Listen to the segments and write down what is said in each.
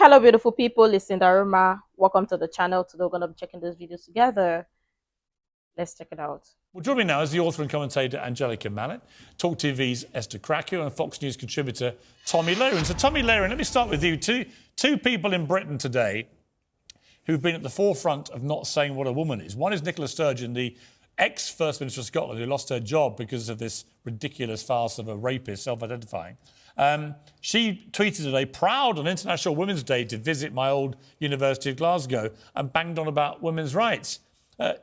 Hello, beautiful people. It's Sindafam. Welcome to the channel. Today we're going to be checking this video together. Let's check it out. Well, joining me now is the author and commentator Angelica Mallet, Talk TV's Esther Krakow, and Fox News contributor Tommy Lehring. So, Tommy Lehring, let me start with you. Two people in Britain today who've been at the forefront of not saying what a woman is. One is Nicola Sturgeon, the ex-First Minister of Scotland, who lost her job because of this ridiculous farce of a rapist self-identifying. She tweeted today, proud on International Women's Day to visit my old University of Glasgow, and banged on about women's rights.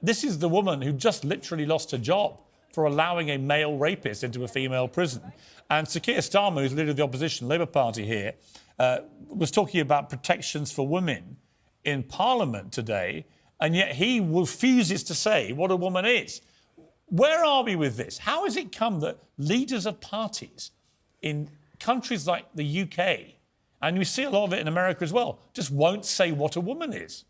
This is the woman who just literally lost her job for allowing a male rapist into a female prison. And Sir Keir Starmer, who's leader of the opposition Labour Party here, was talking about protections for women in Parliament today, and yet he refuses to say what a woman is. Where are we with this? How has it come that leaders of parties in countries like the UK, and we see a lot of it in America as well, just won't say what a woman is?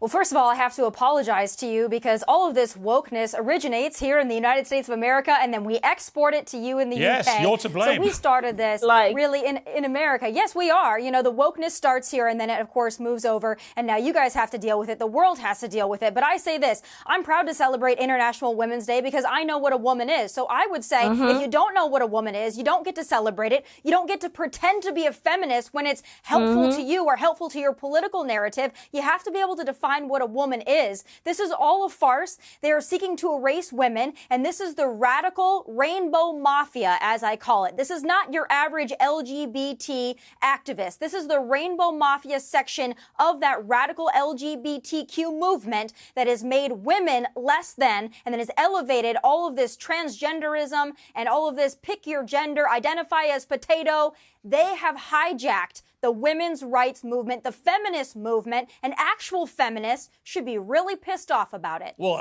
Well, first of all, I have to apologize to you because all of this wokeness originates here in the United States of America, and then we export it to you in the UK. Yes, you're to blame. So we started this really in America. Yes, we are. You know, the wokeness starts here, and then it, of course, moves over, and now you guys have to deal with it. The world has to deal with it. But I say this, I'm proud to celebrate International Women's Day because I know what a woman is. So I would say if you don't know what a woman is, you don't get to celebrate it. You don't get to pretend to be a feminist when it's helpful to you or helpful to your political narrative. You have to be able to define what a woman is. This is all a farce. They are seeking to erase women, and this is the radical rainbow mafia, as I call it. This is not your average LGBT activist. This is the rainbow mafia section of that radical LGBTQ movement that has made women less than, and then has elevated all of this transgenderism and all of this pick your gender, identify as potato. They have hijacked the women's rights movement, the feminist movement, and actual feminists should be really pissed off about it. Well,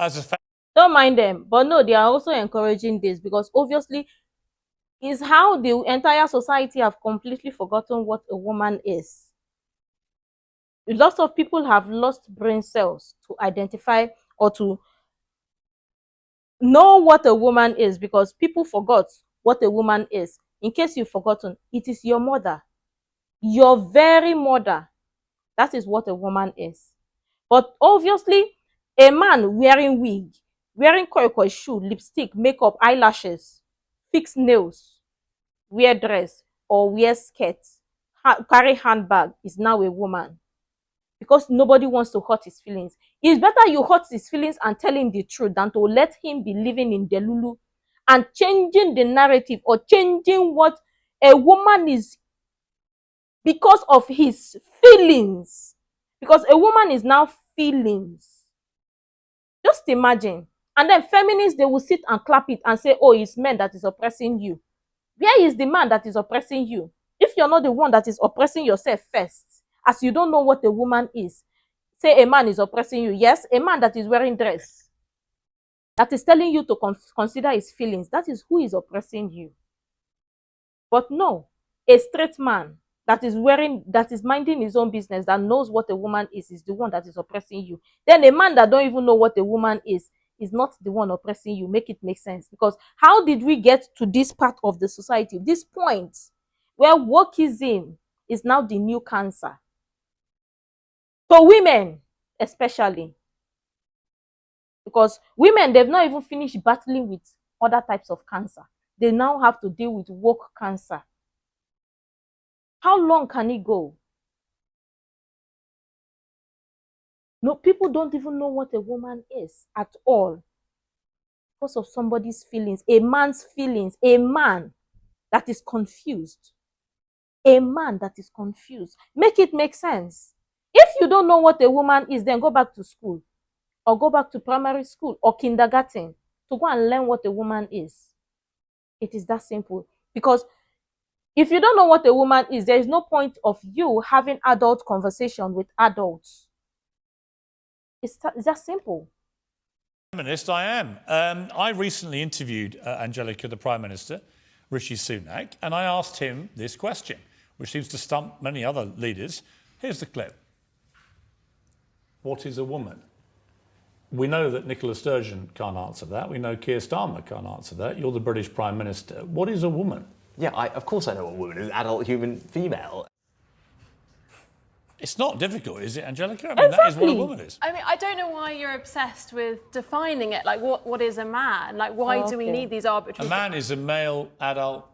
don't mind them, but no, they are also encouraging this because obviously is how the entire society have completely forgotten what a woman is. Lots of people have lost brain cells to identify or to know what a woman is because people forgot what a woman is. In case you've forgotten, it is your mother. Your very mother. That is what a woman is. But obviously, a man wearing wig, wearing koi shoe, lipstick, makeup, eyelashes, fix nails, wear dress, or wear skirts, carry handbag is now a woman. Because nobody wants to hurt his feelings. It's better you hurt his feelings and tell him the truth than to let him be living in Delulu and changing the narrative or changing what a woman is because of his feelings. Because a woman is now feelings. Just imagine. And then feminists, they will sit and clap it and say, oh, it's men that is oppressing you. Where is the man that is oppressing you? If you're not the one that is oppressing yourself first, as you don't know what a woman is, say a man is oppressing you. Yes, a man that is wearing dress, that is telling you to consider his feelings, that is who is oppressing you. But no, a straight man that is minding his own business, that knows what a woman is the one that is oppressing you. Then a man that don't even know what a woman is not the one oppressing you. Make it make sense. Because how did we get to this part of the society, this point, where wokeism is now the new cancer? For women, especially. Because women, they've not even finished battling with other types of cancer. They now have to deal with woke cancer. How long can it go? No, people don't even know what a woman is at all. Because of somebody's feelings, a man's feelings, a man that is confused. A man that is confused. Make it make sense. If you don't know what a woman is, then go back to school. Or go back to primary school or kindergarten to go and learn what a woman is. It is that simple. Because if you don't know what a woman is, there is no point of you having adult conversation with adults. It's that simple. Feminist, I am. I recently interviewed Angelica, the Prime Minister, Rishi Sunak, and I asked him this question, which seems to stump many other leaders. Here's the clip. What is a woman? We know that Nicola Sturgeon can't answer that. We know Keir Starmer can't answer that. You're the British Prime Minister. What is a woman? Yeah, of course I know what a woman is. Adult, human, female. It's not difficult, is it, Angelica? I mean, that is what a woman is. I mean, I don't know why you're obsessed with defining it. Like, what is a man? Like, why do we need these arbitrary... A man is a male, adult,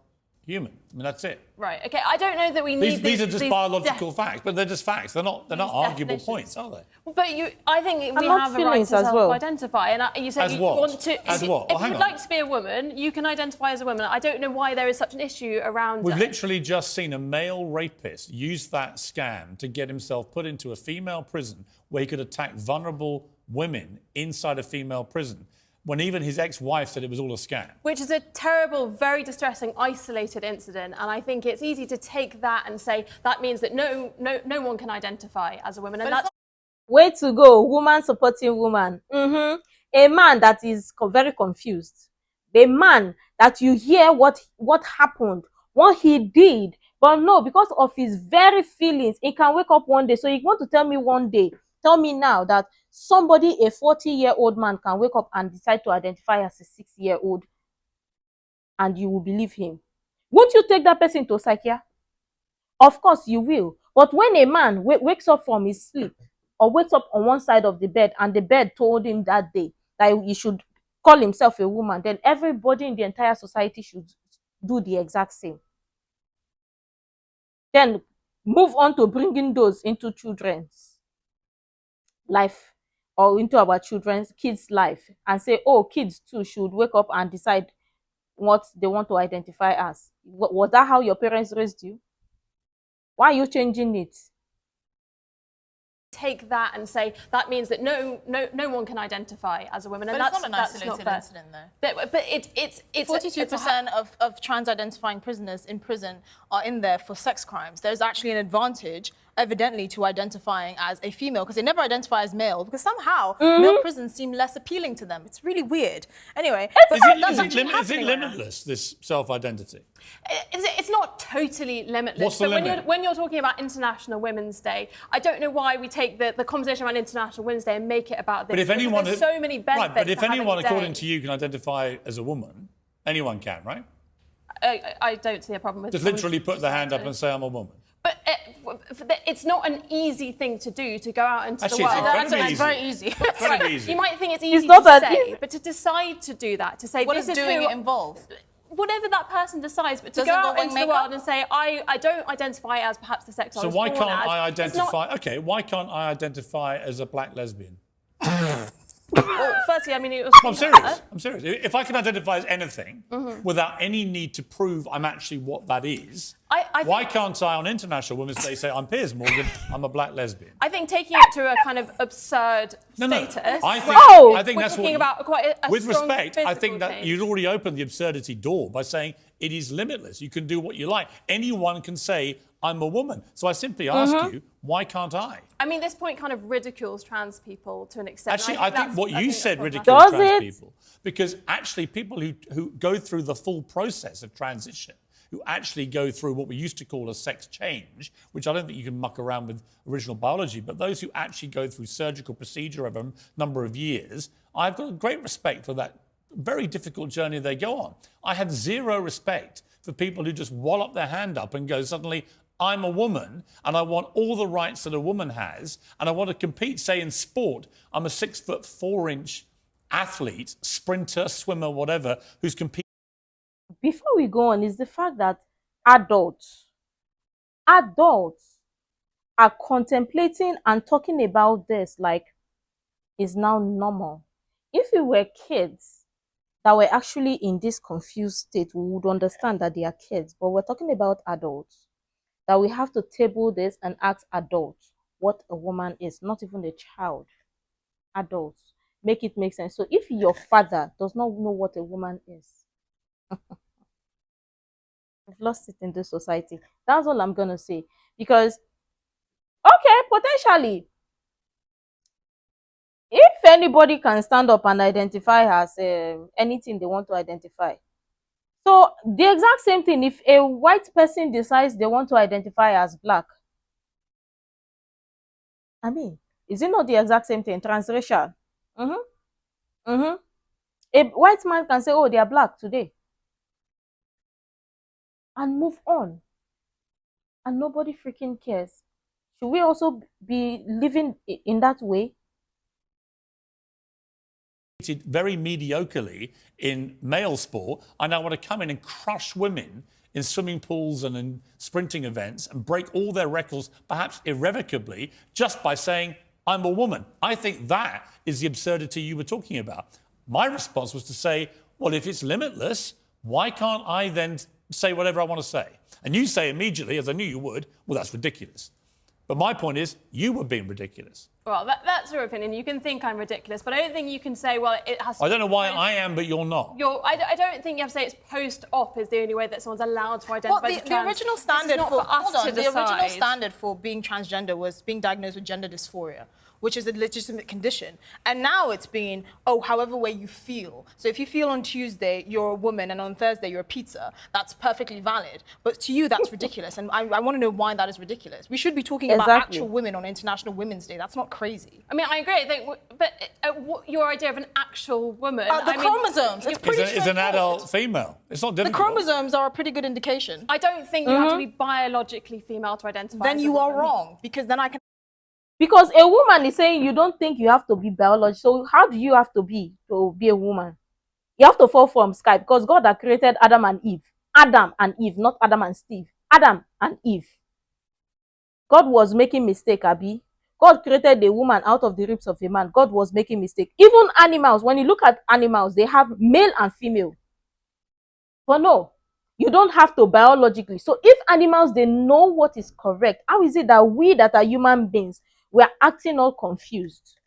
human. I mean, that's it. Right, okay. I don't know that we need these are just biological facts, but they're just facts. They're not arguable points, are they? But I think we have a right to self-identify. And you said you want to... As what? If you would like to be a woman, you can identify as a woman. I don't know why there is such an issue around... We've literally just seen a male rapist use that scam to get himself put into a female prison where he could attack vulnerable women inside a female prison, when even his ex-wife said it was all a scam. Which is a terrible, very distressing, isolated incident. And I think it's easy to take that and say that means that no one can identify as a woman. And that's... Way to go, woman supporting woman. A man that is very confused. The man that you hear what happened, what he did. But no, because of his very feelings, he can wake up one day. So you want to tell me one day, tell me now that somebody, a 40-year-old man, can wake up and decide to identify as a 6-year-old, and you will believe him. Won't you take that person to a psychiatrist? Of course you will. But when a man wakes up from his sleep, or wakes up on one side of the bed, and the bed told him that day that he should call himself a woman, then everybody in the entire society should do the exact same. Then move on to bringing those into children's life, or into our kids' life, and say, oh, kids too should wake up and decide what they want to identify as. Was that how your parents raised you? Why are you changing it? Take that and say that means that no one can identify as a woman, and but it's not an isolated incident, though. But it's 42% of trans-identifying prisoners in prison are in there for sex crimes. There's actually an advantage, evidently, to identifying as a female, because they never identify as male, because somehow male prisons seem less appealing to them. It's really weird. Anyway, is it limitless, this self-identity? It's not totally limitless. What's the limit? When you're talking about International Women's Day, I don't know why we take the conversation around International Women's Day and make it about this. But if anyone, there's so many benefits. Right, but if anyone, according to to you, can identify as a woman, anyone can, right? I don't see a problem with. Just literally put the hand up and say I'm a woman. But it's not an easy thing to do, to go out into Actually, the world. It's very easy. Very easy. You might think it's easy to say, but to decide to do that, to say what this is doing it involve? Whatever that person decides, but to go out into the world and say, I don't identify as perhaps the sex I was born as. So why can't I identify? Okay, why can't I identify as a black lesbian? Well, firstly, I mean, it was... I'm serious. I'm serious. If I can identify as anything without any need to prove I'm actually what that is, why can't I, on International Women's Day, say I'm Piers Morgan, I'm a black lesbian? I think taking it to a kind of absurd status... I think that's what... about quite a with respect, I think that change. you'd already opened the absurdity door by saying it is limitless. You can do what you like. Anyone can say, I'm a woman. So I simply ask you, why can't I? I mean, this point kind of ridicules trans people to an extent. Actually, I think what you said ridicules trans people. Because actually people who go through the full process of transition, who actually go through what we used to call a sex change, which I don't think you can muck around with original biology, but those who actually go through surgical procedure over a number of years, I've got great respect for that very difficult journey they go on. I had zero respect for people who just wallop their hand up and go, suddenly, I'm a woman and I want all the rights that a woman has, and I want to compete, say, in sport. I'm a 6'4" athlete, sprinter, swimmer, whatever, who's competing. Before we go on, is the fact that adults are contemplating and talking about this like is now normal. If we were kids that were actually in this confused state, we would understand that they are kids, but we're talking about adults. That we have to table this and ask adults what a woman is, not even a child. Adults. Make it make sense. So if your father does not know what a woman is, we've lost it in this society. That's all I'm going to say. Because, okay, potentially, if anybody can stand up and identify as anything they want to identify, so the exact same thing, if a white person decides they want to identify as black, I mean, is it not the exact same thing? Transracial. A white man can say, oh, they are black today. and move on. And nobody freaking cares. Should we also be living in that way? Very mediocrely in male sport, I now want to come in and crush women in swimming pools and in sprinting events and break all their records, perhaps irrevocably, just by saying, I'm a woman. I think that is the absurdity you were talking about. My response was to say, well, if it's limitless, why can't I then say whatever I want to say? And you say immediately, as I knew you would, well, that's ridiculous. But my point is, you were being ridiculous. Well, that's your opinion. You can think I'm ridiculous, but I don't think you can say, well, it has to I don't know why I am, but you're not. I don't think you have to say it's post-op is the only way that someone's allowed to identify Well, as trans. the original standard the original standard for being transgender was being diagnosed with gender dysphoria, which is a legitimate condition. And now it's being, however way you feel. So if you feel on Tuesday you're a woman and on Thursday you're a pizza, that's perfectly valid. But to you, that's ridiculous. And I want to know why that is ridiculous. We should be talking about actual women on International Women's Day. That's not crazy. I mean, I agree. I think, but your idea of an actual woman... the chromosomes. It's an adult female. It's not difficult. The chromosomes are a pretty good indication. I don't think you have to be biologically female to identify Then as you a are woman. wrong, because then I can... Because a woman is saying you don't think you have to be biological. So how do you have to be a woman? You have to fall from sky, because God had created Adam and Eve. Adam and Eve, not Adam and Steve. Adam and Eve. God was making mistake, Abi. God created a woman out of the ribs of a man. God was making mistake. Even animals, when you look at animals, they have male and female. But no, you don't have to biologically. So if animals, they know what is correct, how is it that we that are human beings, we are acting all confused?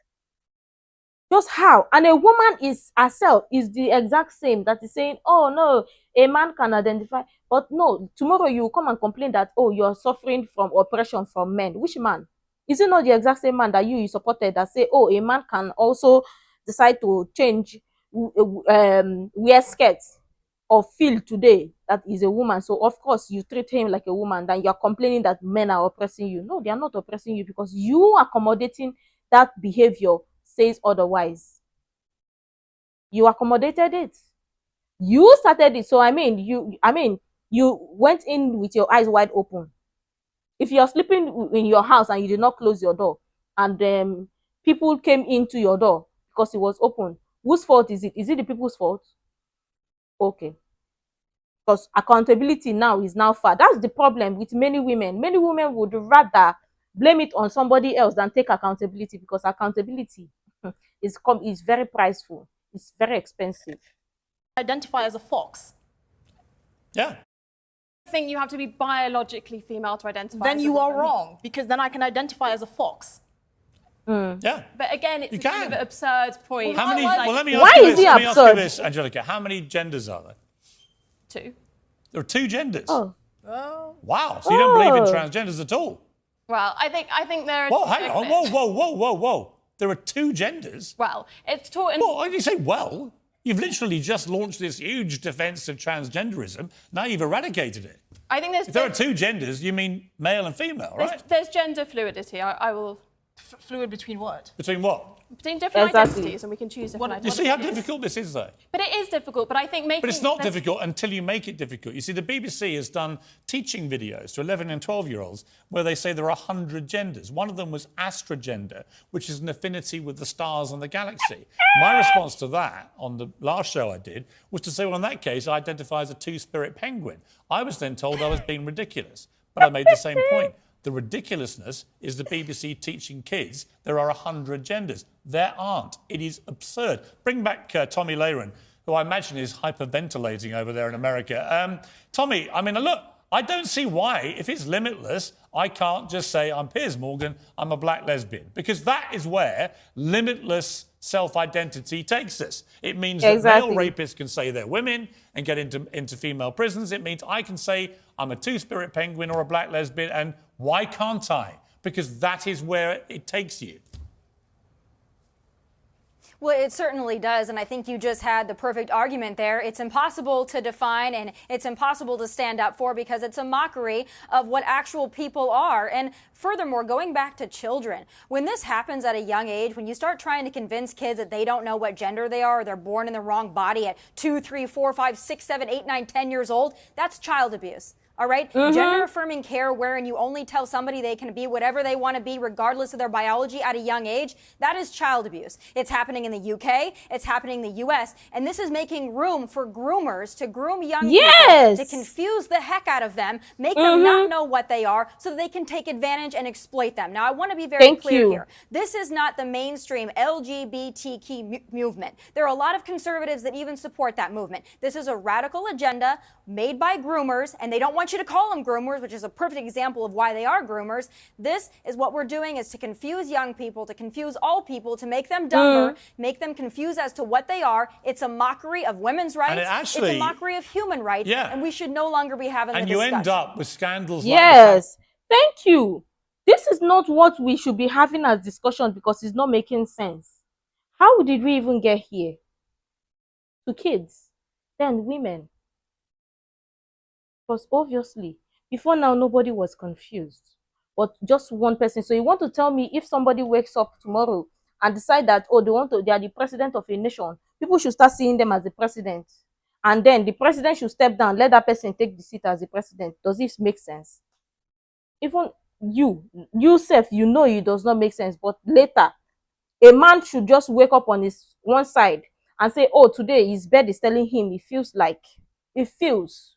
Just how? And a woman is herself is the exact same that is saying, oh no, a man can identify. But no, tomorrow you will come and complain that, oh, you're suffering from oppression from men. Which man? Is it not the exact same man that you supported that say, oh, a man can also decide to change, wear skirts or feel today that is a woman? So of course you treat him like a woman, then you're complaining that men are oppressing you. No, they are not oppressing you, because you accommodating that behavior says otherwise. You accommodated it. You started it. So I mean, you went in with your eyes wide open. If you're sleeping in your house and you did not close your door, and people came into your door because it was open, whose fault is it? Is it the people's fault? Okay. Because accountability now is now far. That's the problem with many women. Many women would rather blame it on somebody else than take accountability, because accountability is very priceful. It's very expensive. Identify as a fox. Yeah. I think you have to be biologically female to identify Then as you a are woman. wrong, because then I can identify as a fox. Yeah. But again, it's You a kind of can. an absurd point. How many? Like, Well, let me Why ask you is this. it Let me ask you absurd? this, Angelica. How many genders are there? 2. There are 2 genders. Oh. Wow. So you don't believe in Oh. transgenders at all? Well, I think there are... Whoa, hang on. Whoa. There are 2 genders? Well, it's taught in... Well, why do you say well? You've literally just launched this huge defense of transgenderism. Now you've eradicated it. I think If there are 2 genders, you mean male and female, right? there's gender fluidity. I will... Fluid between what? Between what? Between different Exactly. identities, and we can choose different You identities. see how difficult this is, though? But it is difficult, but I think making... But it's not difficult until you make it difficult. You see, the BBC has done teaching videos to 11 and 12-year-olds where they say there are 100 genders. One of them was astrogender, which is an affinity with the stars and the galaxy. My response to that on the last show I did was to say, well, in that case, I identify as a 2-spirit penguin. I was then told I was being ridiculous, but I made the same point. The ridiculousness is the BBC teaching kids there are 100 genders. There aren't. It is absurd. Bring back Tommy Lehran, who I imagine is hyperventilating over there in America. Tommy, I mean, look, I don't see why, if it's limitless, I can't just say, I'm Piers Morgan, I'm a black lesbian. Because that is where limitless self-identity takes us. It means that male rapists can say they're women and get into female prisons. It means I can say I'm a 2-spirit penguin or a black lesbian, and why can't I? Because that is where it takes you. Well, it certainly does, and I think you just had the perfect argument there. It's impossible to define, and it's impossible to stand up for, because it's a mockery of what actual people are. And furthermore, going back to children, when this happens at a young age, when you start trying to convince kids that they don't know what gender they are, or they're born in the wrong body at 2, 3, 4, 5, 6, 7, 8, 9, 10 years old, that's child abuse. all right? Gender-affirming care wherein you only tell somebody they can be whatever they want to be regardless of their biology at a young age, that is child abuse. It's happening in the UK, it's happening in the US, and this is making room for groomers to groom young people, to confuse the heck out of them, make them not know what they are so that they can take advantage and exploit them. Now, I want to be very clear here. This is not the mainstream LGBTQ movement. There are a lot of conservatives that even support that movement. This is a radical agenda made by groomers, and they don't want you to call them groomers, which is a perfect example of why they are groomers. This is what we're doing, is to confuse young people, to confuse all people, to make them dumber, make them confused as to what they are. It's a mockery of women's rights. It's a mockery of human rights, and we should no longer be having the discussion. And you end up with scandals like Yes, thank you. This is not what we should be having as discussion because it's not making sense. How did we even get here? To kids, then women. Because obviously, before now, nobody was confused. But just one person. So you want to tell me if somebody wakes up tomorrow and decide that, oh, they are the president of a nation, people should start seeing them as the president. And then the president should step down, let that person take the seat as the president. Does this make sense? Even yourself, you know it does not make sense. But later, a man should just wake up on his one side and say, oh, today his bed is telling him it feels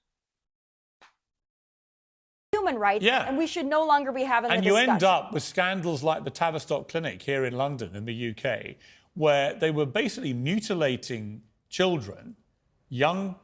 human rights, and we should no longer be having the discussion. And you end up with scandals like the Tavistock Clinic here in London, in the UK, where they were basically mutilating children, young,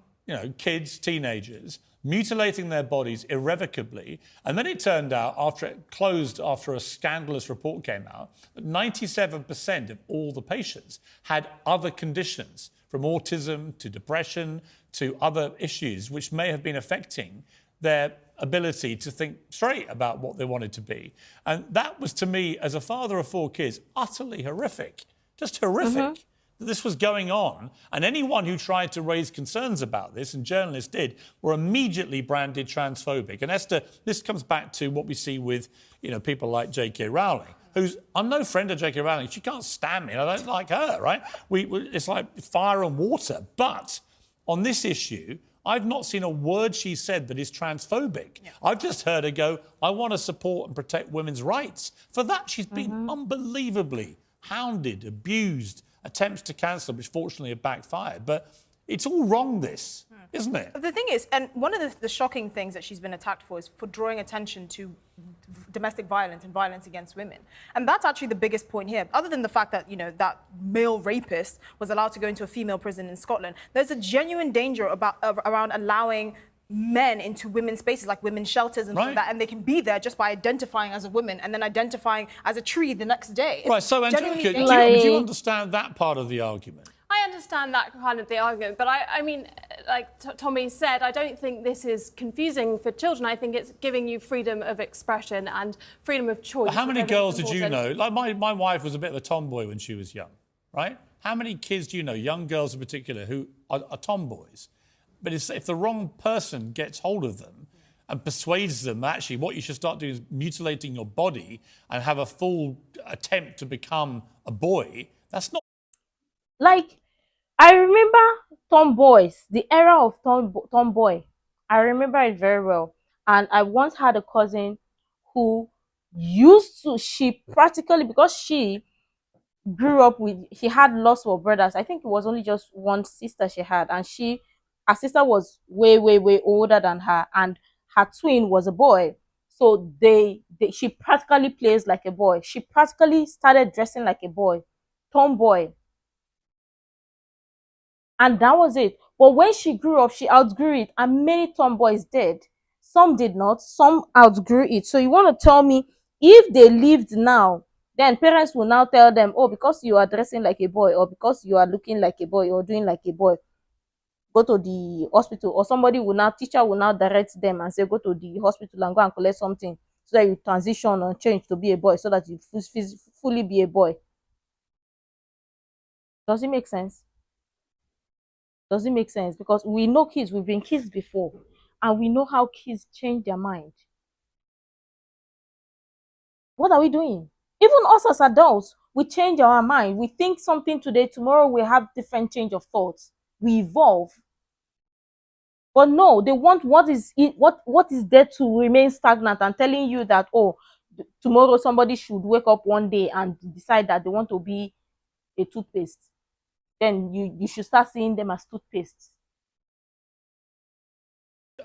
kids, teenagers, mutilating their bodies irrevocably. And then it turned out, after it closed, after a scandalous report came out, that 97% of all the patients had other conditions, from autism to depression to other issues, which may have been affecting their ability to think straight about what they wanted to be. And that was, to me, as a father of 4 kids, utterly horrific. Just horrific that this was going on. And anyone who tried to raise concerns about this, and journalists did, were immediately branded transphobic. And Esther, this comes back to what we see with, people like J.K. Rowling, I'm no friend of J.K. Rowling. She can't stand me. I don't like her, right? It's like fire and water. But on this issue, I've not seen a word she said that is transphobic. I've just heard her go, I want to support and protect women's rights. For that, she's been unbelievably hounded, abused, attempts to cancel, which fortunately have backfired. But it's all wrong, this, isn't it? The thing is, and one of the shocking things that she's been attacked for is for drawing attention to domestic violence and violence against women. And that's actually the biggest point here. Other than the fact that, that male rapist was allowed to go into a female prison in Scotland, there's a genuine danger around allowing men into women's spaces, like women's shelters and things like that, and they can be there just by identifying as a woman and then identifying as a tree the next day. Right, so Angelica, do you understand that part of the argument? I understand that kind of the argument, but I mean, like Tommy said, I don't think this is confusing for children. I think it's giving you freedom of expression and freedom of choice. But how many girls did you know? Like my wife was a bit of a tomboy when she was young, right? How many kids do you know, young girls in particular, who are tomboys? But if the wrong person gets hold of them and persuades them, actually, what you should start doing is mutilating your body and have a full attempt to become a boy, that's not... Like, I remember tomboys, the era of tomboy. I remember it very well. And I once had a cousin who she practically, because she grew up she had lots of brothers. I think it was only just one sister she had. And her sister was way, way, way older than her. And her twin was a boy. So she practically plays like a boy. She practically started dressing like a boy. Tomboy. And that was it. But when she grew up, she outgrew it. And many tomboys did. Some did not. Some outgrew it. So you want to tell me, if they lived now, then parents will now tell them, oh, because you are dressing like a boy, or because you are looking like a boy, or doing like a boy, go to the hospital. Or teacher will now direct them and say, go to the hospital and go and collect something, so that you transition or change to be a boy, so that you fully be a boy. Does it make sense? Does it make sense? Because we know kids, we've been kids before, and we know how kids change their mind. What are we doing? Even us as adults, we change our mind. We think something today, tomorrow we have different change of thoughts. We evolve. But no, they want what is there to remain stagnant, and telling you that, oh, tomorrow somebody should wake up one day and decide that they want to be a toothpaste. Then you should start seeing them as toothpastes.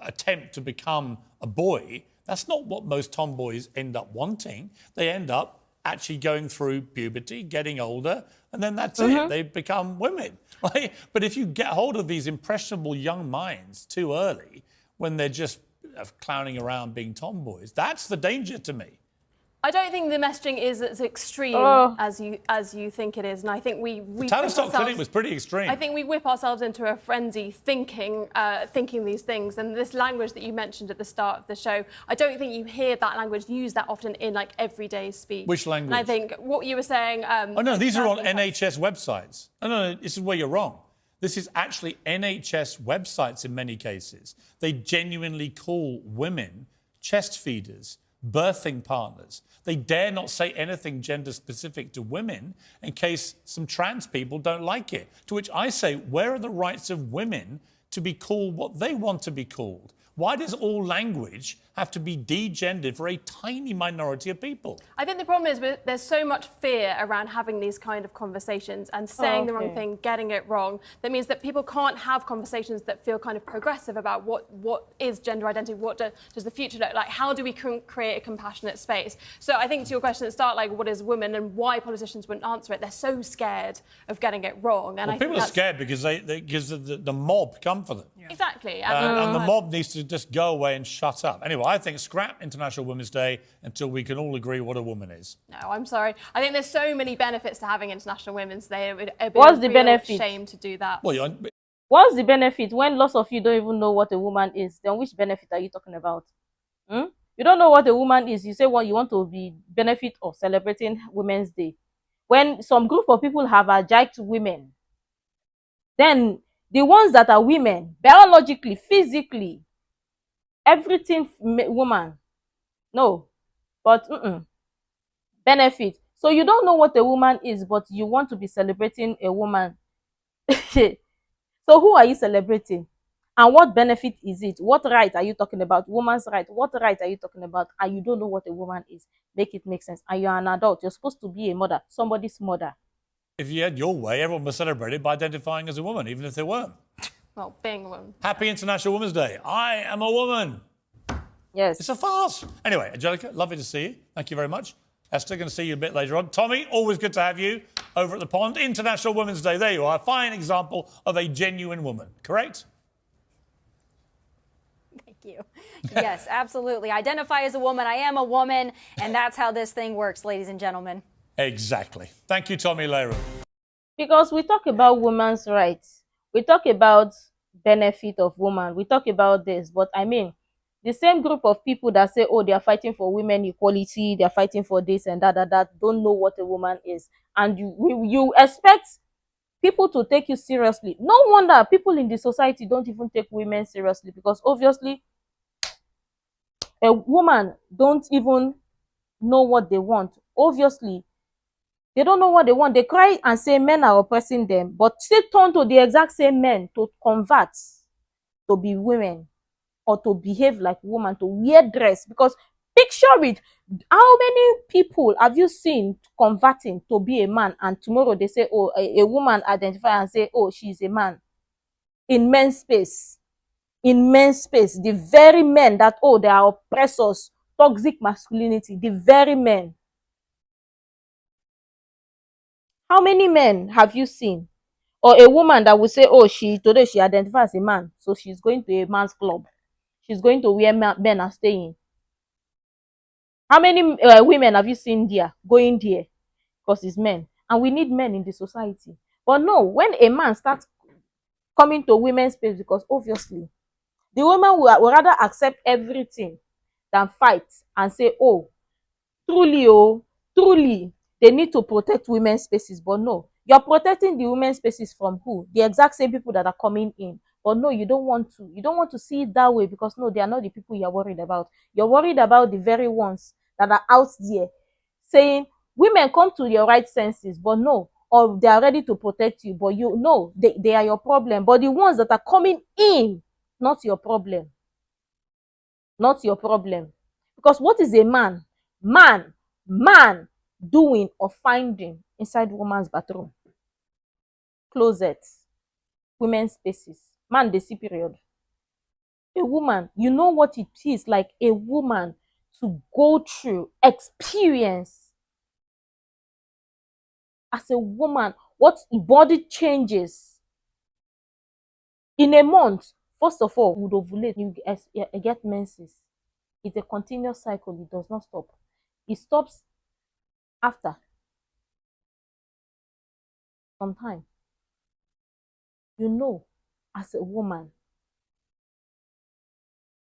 Attempt to become a boy, that's not what most tomboys end up wanting. They end up actually going through puberty, getting older, and then that's it. They become women. Right? But if you get hold of these impressionable young minds too early, when they're just clowning around being tomboys, that's the danger to me. I don't think the messaging is as extreme as you think it is, and I think we Tavistock Clinic was pretty extreme. I think we whip ourselves into a frenzy thinking these things, and this language that you mentioned at the start of the show, I don't think you hear that language used that often in like everyday speech. Which language? And I think what you were saying. Oh no, these are on NHS websites. No, this is where you're wrong. This is actually NHS websites in many cases. They genuinely call women chest feeders, birthing partners. They dare not say anything gender specific to women in case some trans people don't like it. To which I say, where are the rights of women to be called what they want to be called? Why does all language have to be degendered for a tiny minority of people? I think the problem is there's so much fear around having these kind of conversations and saying the wrong thing, getting it wrong. That means that people can't have conversations that feel kind of progressive about what is gender identity, what does the future look like, how do we create a compassionate space. So I think to your question at the start, like what is women and why politicians wouldn't answer it, they're so scared of getting it wrong. And well, people are scared because the mob come for them. Yeah. Exactly. And the mob needs to just go away and shut up. Anyway, I think scrap International Women's Day until we can all agree what a woman is. No, I'm sorry. I think there's so many benefits to having International Women's Day. It would be What's a the real benefit? shame to do that. Well, what's the benefit when lots of you don't even know what a woman is? Then which benefit are you talking about? You don't know what a woman is. You say, well, you want to be benefit of celebrating Women's Day. When some group of people have hijacked women, then the ones that are women, biologically, physically, everything woman, no, but benefit. So you don't know what a woman is, but you want to be celebrating a woman. So who are you celebrating? And what benefit is it? What right are you talking about? Woman's right. What right are you talking about? And you don't know what a woman is. Make it make sense. And you're an adult. You're supposed to be a mother, somebody's mother. If you had your way, everyone was celebrated by identifying as a woman, even if they weren't. Well, being a woman. Happy International Women's Day. I am a woman. Yes. It's a farce. Anyway, Angelica, lovely to see you. Thank you very much. Esther, going to see you a bit later on. Tommy, always good to have you over at the pond. International Women's Day. There you are. A fine example of a genuine woman. Correct? Thank you. Yes, absolutely. Identify as a woman. I am a woman. And that's how this thing works, ladies and gentlemen. Exactly. Thank you, Tommy Lehrer. Because we talk about women's rights. We talk about benefit of woman. We talk about this. But I mean, the same group of people that say, oh, they are fighting for women equality, they are fighting for this and that, don't know what a woman is. And you expect people to take you seriously. No wonder people in the society don't even take women seriously, because obviously a woman don't even know what they want. Obviously, they don't know what they want. They cry and say men are oppressing them, but still turn to the exact same men to convert to be women or to behave like women, to wear dress. Because picture it, how many people have you seen converting to be a man, and tomorrow they say, oh, a woman identify and say, oh, she's a man. In men's space. In men's space. The very men that, oh, they are oppressors, toxic masculinity, the very men. How many men have you seen? Or a woman that will say, oh, today she identifies as a man, so she's going to a man's club. She's going to where men are staying. How many women have you seen there, going there? Because it's men. And we need men in the society. But no, when a man starts coming to women's space, because obviously, the woman will rather accept everything than fight and say, oh, truly, they need to protect women's spaces. But no, you're protecting the women's spaces from who? The exact same people that are coming in. But no, you don't want to. You don't want to see it that way, because no, they are not the people you're worried about. You're worried about the very ones that are out there saying, women, come to your right senses. But no, or they are ready to protect you. But you know, they are your problem. But the ones that are coming in, not your problem. Not your problem. Because what is a man doing or finding inside woman's bathroom, closets, women's spaces? Man, they see period. A woman, you know what it is like a woman to go through, experience. As a woman, what body changes in a month. First of all, you would ovulate, you get menses. It's a continuous cycle. It does not stop. It stops after some time. You know, as a woman,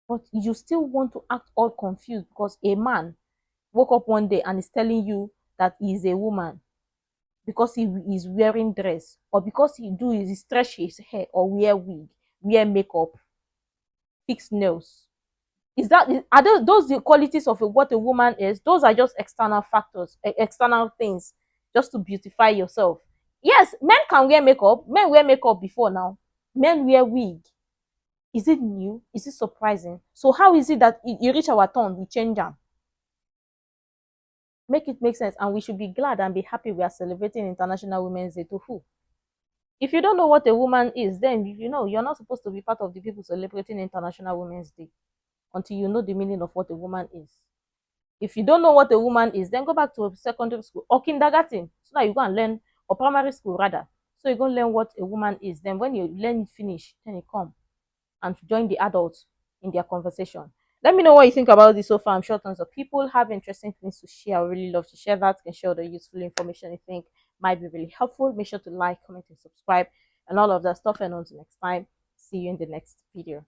but you still want to act all confused because a man woke up one day and is telling you that he is a woman because he is wearing dress, or because he stretch his hair, or wear wig, wear makeup, fix nails. Are those the qualities of what a woman is? Those are just external factors, external things, just to beautify yourself. Yes, men can wear makeup. Men wear makeup before now. Men wear wig. Is it new? Is it surprising? So how is it that you reach our turn, we change them? Make it make sense, and we should be glad and be happy we are celebrating International Women's Day to who? If you don't know what a woman is, then you know you're not supposed to be part of the people celebrating International Women's Day until you know the meaning of what a woman is. If you don't know what a woman is, then go back to secondary school or kindergarten so that you go and learn, or primary school rather. So you go learn what a woman is. Then when you learn finish, then you come and join the adults in their conversation. Let me know what you think about this so far. I'm sure tons of people have interesting things to share. I would really love to share that. You can share the useful information you think might be really helpful. Make sure to like, comment, and subscribe, and all of that stuff. And until next time, see you in the next video.